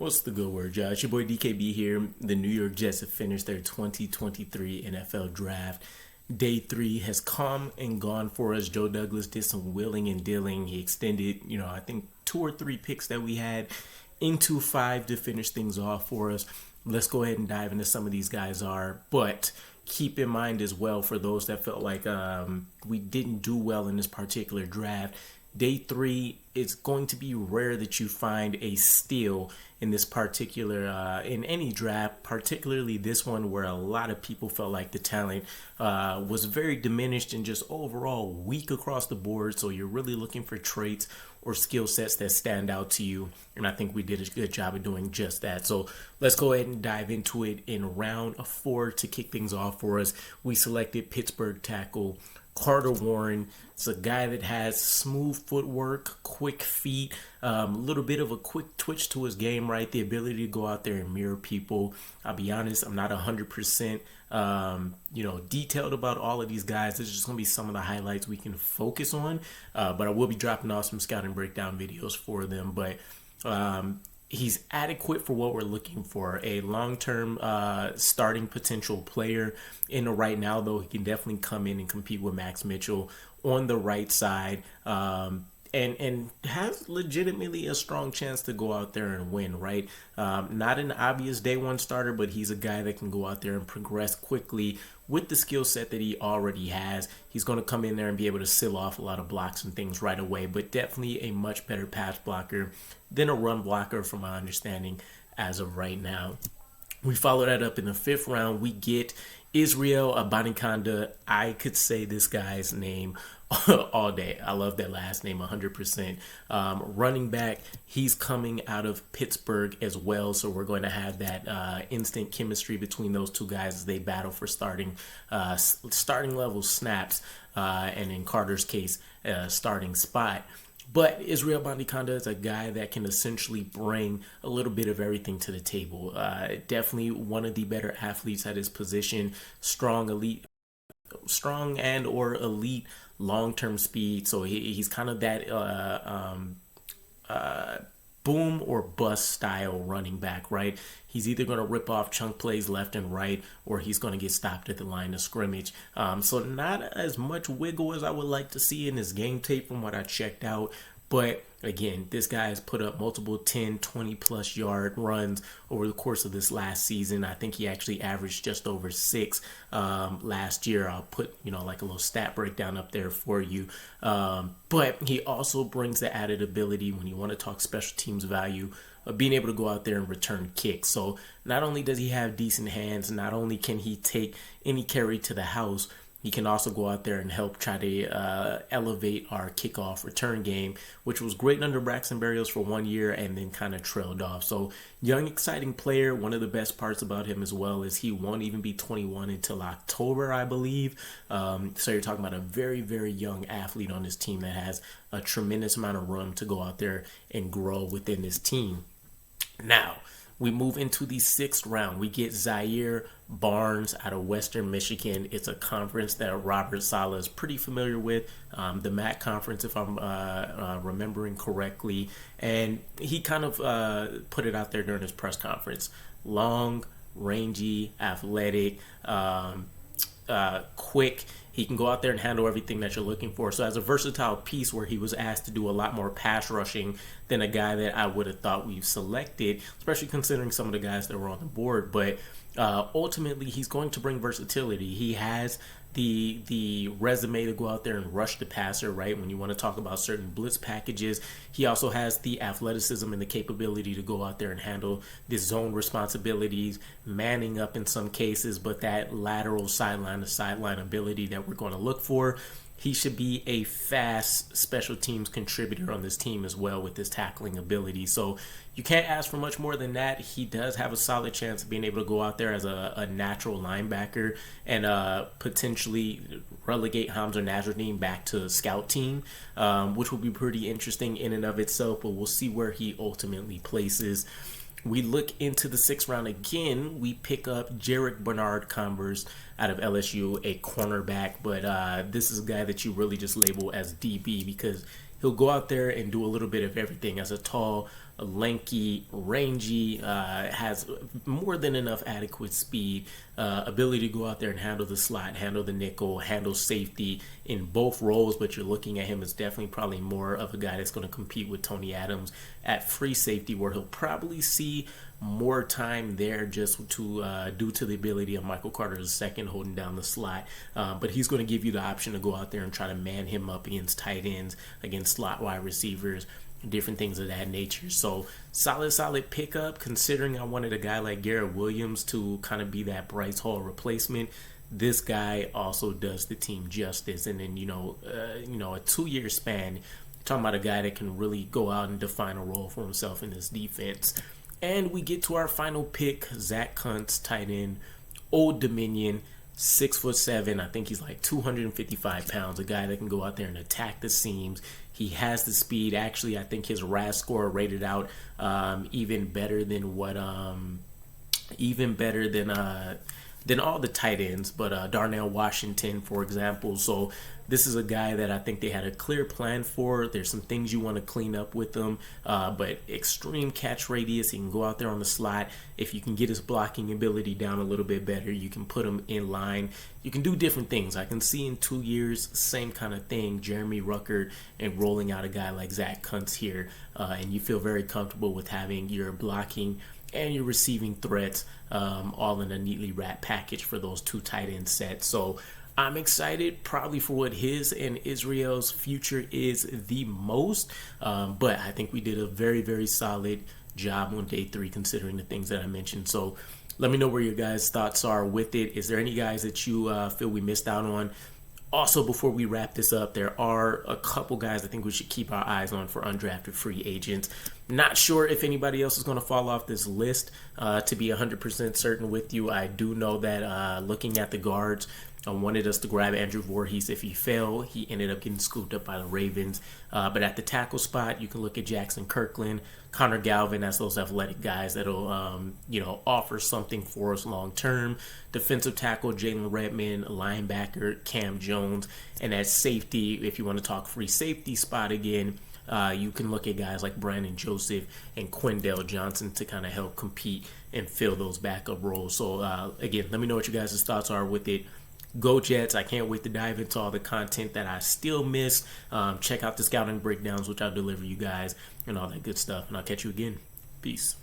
What's the good word, y'all? It's your boy DKB here. The New York Jets have finished their 2023 NFL Draft. Day 3 has come and gone for us. Joe Douglas did some wheeling and dealing. He extended, I think 2 or 3 picks that we had into 5 to finish things off for us. Let's go ahead and dive into some of these guys are. But keep in mind as well, for those that felt like we didn't do well in this particular draft, Day 3, it's going to be rare that you find a steal in this particular, in any draft, particularly this one where a lot of people felt like the talent was very diminished and just overall weak across the board. So you're really looking for traits or skill sets that stand out to you. And I think we did a good job of doing just that. So let's go ahead and dive into it. In round 4 to kick things off for us, we selected Pittsburgh tackle Carter Warren. It's a guy that has smooth footwork, quick feet, a little bit of a quick twitch to his game, right? The ability to go out there and mirror people. I'll be honest, I'm not 100% detailed about all of these guys. This is just going to be some of the highlights we can focus on, but I will be dropping off some scouting breakdown videos for them. But he's adequate for what we're looking for. A long-term starting potential player. In the right now, though, he can definitely come in and compete with Max Mitchell on the right side, and has legitimately a strong chance to go out there and win, right? Not an obvious day one starter, but he's a guy that can go out there and progress quickly with the skill set that he already has. He's going to come in there and be able to seal off a lot of blocks and things right away, but definitely a much better pass blocker than a run blocker from my understanding as of right now. We follow that up in the 5th round. We get Israel Abanikanda. I could say this guy's name all day. I love that last name 100%. Running back, he's coming out of Pittsburgh as well, so we're going to have that instant chemistry between those two guys as they battle for starting level snaps, and in Carter's case, starting spot. But Israel Abanikanda is a guy that can essentially bring a little bit of everything to the table. Definitely one of the better athletes at his position. Strong and or elite long-term speed. So he's kind of that boom or bust style running back, right? He's either going to rip off chunk plays left and right, or he's going to get stopped at the line of scrimmage. So not as much wiggle as I would like to see in his game tape from what I checked out. But again, this guy has put up multiple 10, 20 plus yard runs over the course of this last season. I think he actually averaged just over 6 last year. I'll put, like a little stat breakdown up there for you. But he also brings the added ability, when you want to talk special teams value, of being able to go out there and return kicks. So not only does he have decent hands, not only can he take any carry to the house, he can also go out there and help try to elevate our kickoff return game, which was great under Braxton Berrios for 1 year and then kind of trailed off. So young, exciting player. One of the best parts about him as well is he won't even be 21 until October, I believe. So you're talking about a very, very young athlete on this team that has a tremendous amount of room to go out there and grow within this team. Now, we move into the 6th round. We get Zaire Barnes out of Western Michigan. It's a conference that Robert Saleh is pretty familiar with, the MAC conference, if I'm remembering correctly. And he kind of put it out there during his press conference. Long, rangy, athletic, quick. He can go out there and handle everything that you're looking for. So as a versatile piece where he was asked to do a lot more pass rushing than a guy that I would have thought we've selected, especially considering some of the guys that were on the board. But ultimately, he's going to bring versatility. He has the resume to go out there and rush the passer, right? When you want to talk about certain blitz packages, he also has the athleticism and the capability to go out there and handle the zone responsibilities, manning up in some cases, but that lateral sideline to sideline ability that we're going to look for. He should be a fast special teams contributor on this team as well with his tackling ability. So you can't ask for much more than that. He does have a solid chance of being able to go out there as a natural linebacker and potentially relegate Hamza Nasruddin back to the scout team, which will be pretty interesting in and of itself, but we'll see where he ultimately places. We look into the 6th round again. We pick up Jarrick Bernard-Converse out of LSU, a cornerback. But this is a guy that you really just label as DB because he'll go out there and do a little bit of everything. As a tall, lanky, rangy, has more than enough adequate speed, ability to go out there and handle the slot, handle the nickel, handle safety in both roles. But you're looking at him as definitely probably more of a guy that's going to compete with Tony Adams at free safety, where he'll probably see more time there just to due to the ability of Michael Carter II holding down the slot. But he's going to give you the option to go out there and try to man him up against tight ends, against slot wide receivers, different things of that nature. So solid pickup, considering I wanted a guy like Garrett Williams to kind of be that Bryce Hall replacement. This guy also does the team justice. And then a 2-year span, talking about a guy that can really go out and define a role for himself in this defense. And we get to our final pick, Zach Kuntz, tight end, Old Dominion, 6'7". I think he's like 255 pounds. A guy that can go out there and attack the seams. He has the speed. Actually, I think his RAS score rated out even better than all the tight ends, but Darnell Washington, for example. So this is a guy that I think they had a clear plan for. There's some things you want to clean up with him, but extreme catch radius. He can go out there on the slot. If you can get his blocking ability down a little bit better, you can put him in line. You can do different things. I can see in 2 years, same kind of thing, Jeremy Ruckert and rolling out a guy like Zach Kuntz here, and you feel very comfortable with having your blocking and your receiving threats all in a neatly wrapped package for those two tight end sets. So I'm excited probably for what his and Israel's future is the most, but I think we did a very, very solid job on day 3 considering the things that I mentioned. So let me know where your guys' thoughts are with it. Is there any guys that you feel we missed out on? Also, before we wrap this up, there are a couple guys I think we should keep our eyes on for undrafted free agents. Not sure if anybody else is going to fall off this list. To be 100% certain with you, I do know that looking at the guards, I wanted us to grab Andrew Voorhees if he fell. He ended up getting scooped up by the Ravens. But at the tackle spot, you can look at Jackson Kirkland, Connor Galvin as those athletic guys that'll offer something for us long term. Defensive tackle Jalen Redmond, linebacker Cam Jones, and at safety, if you want to talk free safety spot again, you can look at guys like Brandon Joseph and Quindell Johnson to kind of help compete and fill those backup roles. So again, let me know what you guys' thoughts are with it. Go Jets. I can't wait to dive into all the content that I still miss. Check out the scouting breakdowns, which I'll deliver you guys, and all that good stuff. And I'll catch you again. Peace.